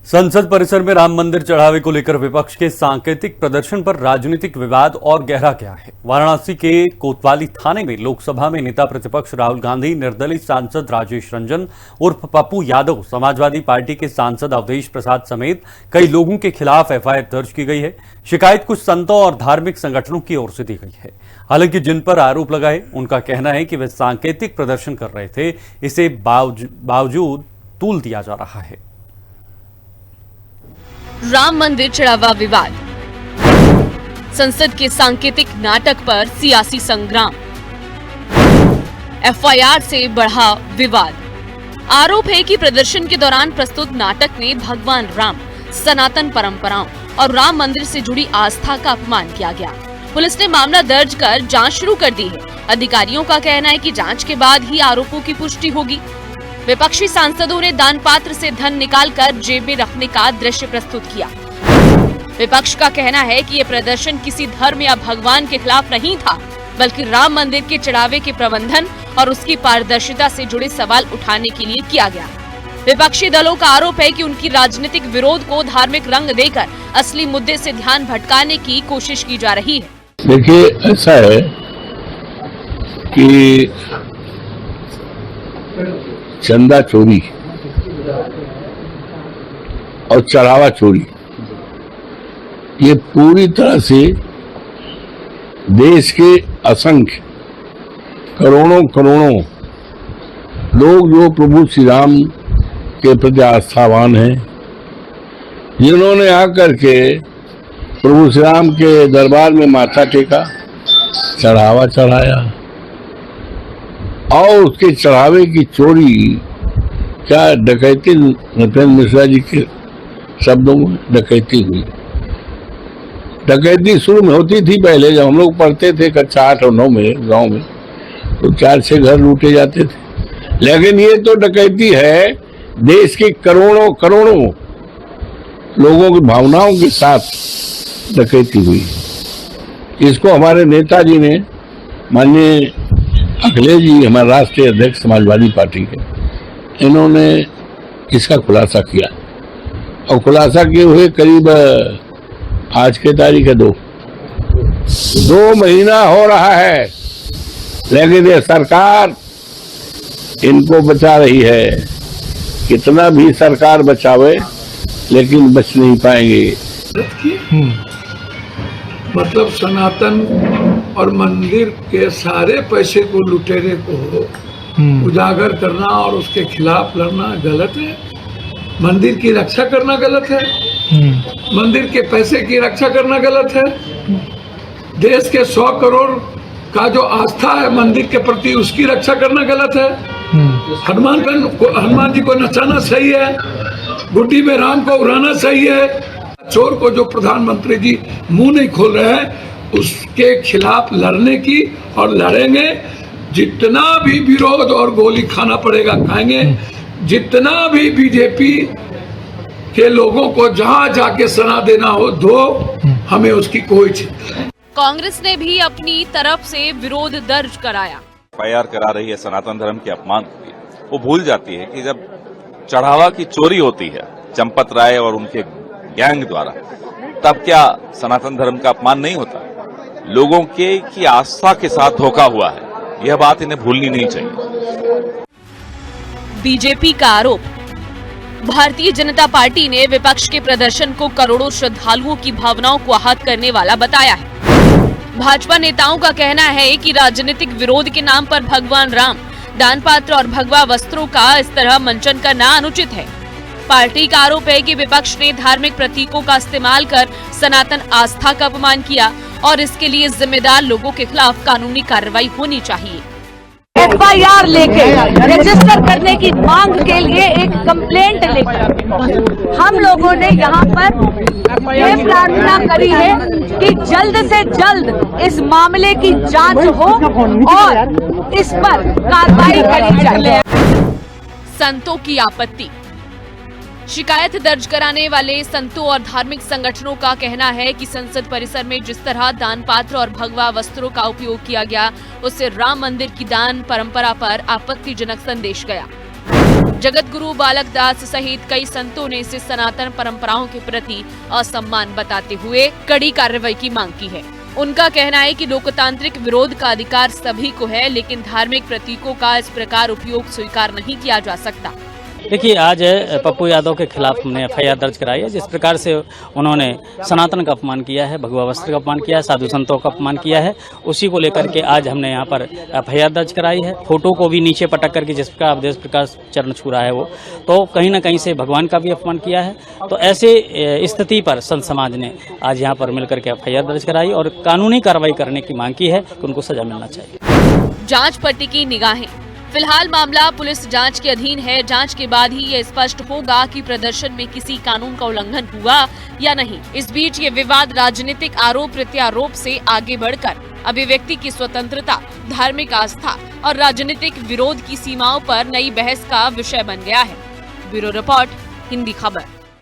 संसद परिसर में राम मंदिर चढ़ावे को लेकर विपक्ष के सांकेतिक प्रदर्शन पर राजनीतिक विवाद और गहरा गया है। वाराणसी के कोतवाली थाने में लोकसभा में नेता प्रतिपक्ष राहुल गांधी, निर्दलीय सांसद राजेश रंजन उर्फ पप्पू यादव, समाजवादी पार्टी के सांसद अवधेश प्रसाद समेत कई लोगों के खिलाफ एफआईआर दर्ज की गई है। शिकायत कुछ संतों और धार्मिक संगठनों की ओर से दी गई है। हालांकि जिन पर आरोप लगाए उनका कहना है कि वे सांकेतिक प्रदर्शन कर रहे थे, इसे बावजूद तूल दिया जा रहा है। राम मंदिर चढ़ावा विवाद, संसद के सांकेतिक नाटक पर सियासी संग्राम, एफआईआर से बढ़ा विवाद। आरोप है कि प्रदर्शन के दौरान प्रस्तुत नाटक में भगवान राम, सनातन परंपराओं और राम मंदिर से जुड़ी आस्था का अपमान किया गया। पुलिस ने मामला दर्ज कर जांच शुरू कर दी है। अधिकारियों का कहना है कि जांच के बाद ही आरोपों की पुष्टि होगी। विपक्षी सांसदों ने दान पात्र से धन निकालकर जेब में रखने का दृश्य प्रस्तुत किया। विपक्ष का कहना है कि ये प्रदर्शन किसी धर्म या भगवान के खिलाफ नहीं था, बल्कि राम मंदिर के चढ़ावे के प्रबंधन और उसकी पारदर्शिता से जुड़े सवाल उठाने के लिए किया गया। विपक्षी दलों का आरोप है कि उनकी राजनीतिक विरोध को धार्मिक रंग देकर असली मुद्दे से ध्यान भटकाने की कोशिश की जा रही है। देखिए, ऐसा है कि चंदा चोरी और चढ़ावा चोरी, ये पूरी तरह से देश के असंख्य करोड़ों लोग जो प्रभु श्री राम के प्रति आस्थावान हैं, जिन्होंने आकर के प्रभु श्री राम के दरबार में माथा टेका, चढ़ावा चढ़ाया और उसके चढ़ावे की चोरी, क्या डकैती, नृपेंद्र मिश्रा जी के शब्दों में डकैती हुई। डकैती शुरू में होती थी पहले, जब हम लोग पढ़ते थे कक्षा 8 और 9 में गांव में, तो 4-6 घर लूटे जाते थे। लेकिन ये तो डकैती है, देश के करोड़ों लोगों की भावनाओं के साथ डकैती हुई। इसको हमारे नेताजी ने, माननीय अखिलेश जी, हमारे राष्ट्रीय अध्यक्ष समाजवादी पार्टी के, इन्होंने इसका खुलासा किया और खुलासा किए हुए करीब आज के तारीख है 2 महीना हो रहा है, लेकिन ये सरकार इनको बचा रही है। कितना भी सरकार बचावे, लेकिन बच नहीं पाएंगे। मतलब सनातन और मंदिर के सारे पैसे को, लुटेरे को उजागर करना और उसके खिलाफ लड़ना गलत है। मंदिर की रक्षा करना गलत है। मंदिर के पैसे की रक्षा करना गलत है। देश के 100 करोड़ का जो आस्था है मंदिर के प्रति, उसकी रक्षा करना गलत है। हनुमान जी को नचाना सही है, गुड्डी में राम को उड़ाना सही है। चोर को जो प्रधानमंत्री जी मुंह नहीं खोल रहे हैं, उसके खिलाफ लड़ने की, और लड़ेंगे। जितना भी विरोध और गोली खाना पड़ेगा खाएंगे। जितना भी बीजेपी के लोगों को जहां जाके सना देना हो दो, हमें उसकी कोई चिंता नहीं। कांग्रेस ने भी अपनी तरफ से विरोध दर्ज कराया। एफआईआर करा रही है सनातन धर्म के अपमान की। वो भूल जाती है कि जब चढ़ावा की चोरी होती है चंपत राय और उनके गैंग द्वारा, तब क्या सनातन धर्म का अपमान नहीं होता? लोगों के की आस्था के साथ धोखा हुआ है, यह बात इन्हें भूलनी नहीं चाहिए। बीजेपी का आरोप, भारतीय जनता पार्टी ने विपक्ष के प्रदर्शन को करोड़ों श्रद्धालुओं की भावनाओं को आहत करने वाला बताया है। भाजपा नेताओं का कहना है कि राजनीतिक विरोध के नाम पर भगवान राम, दान पात्र और भगवा वस्त्रों का इस तरह मंचन करना अनुचित है। पार्टी का आरोप है कि विपक्ष ने धार्मिक प्रतीकों का इस्तेमाल कर सनातन आस्था का अपमान किया और इसके लिए जिम्मेदार लोगों के खिलाफ कानूनी कार्रवाई होनी चाहिए। एफआईआर लेके रजिस्टर करने की मांग के लिए एक कंप्लेंट लेकर हम लोगों ने यहाँ पर ये प्रार्थना करी है कि जल्द से जल्द इस मामले की जांच हो और इस पर कार्रवाई करी जाए। संतों की आपत्ति, शिकायत दर्ज कराने वाले संतों और धार्मिक संगठनों का कहना है कि संसद परिसर में जिस तरह दान पात्र और भगवा वस्त्रों का उपयोग किया गया, उससे राम मंदिर की दान परंपरा पर आपत्तिजनक संदेश गया। जगत गुरु बालक दास सहित कई संतों ने इसे सनातन परंपराओं के प्रति असम्मान बताते हुए कड़ी कार्रवाई की मांग की है। उनका कहना है कि लोकतांत्रिक विरोध का अधिकार सभी को है, लेकिन धार्मिक प्रतीकों का इस प्रकार उपयोग स्वीकार नहीं किया जा सकता। देखिए, आज पप्पू यादव के खिलाफ हमने एफआईआर दर्ज कराई है। जिस प्रकार से उन्होंने सनातन का अपमान किया है, भगवा वस्त्र का अपमान किया है, साधु संतों का अपमान किया है, उसी को लेकर के आज हमने यहाँ पर एफआईआर दर्ज कराई है। फोटो को भी नीचे पटक करके जिस प्रकार अवधेश प्रकाश चरण छू रहा है वो, तो कहीं ना कहीं से भगवान का भी अपमान किया है। तो ऐसे स्थिति पर संत समाज ने आज यहाँ पर मिलकर के एफआईआर दर्ज कराई और कानूनी कार्रवाई करने की मांग की है कि उनको सजा मिलना चाहिए। जांच पर टिकी निगाहें। फिलहाल मामला पुलिस जांच के अधीन है। जांच के बाद ही ये स्पष्ट होगा कि प्रदर्शन में किसी कानून का उल्लंघन हुआ या नहीं। इस बीच ये विवाद राजनीतिक आरोप प्रत्यारोप से आगे बढ़कर अभिव्यक्ति की स्वतंत्रता, धार्मिक आस्था और राजनीतिक विरोध की सीमाओं पर नई बहस का विषय बन गया है। ब्यूरो रिपोर्ट, हिंदी खबर।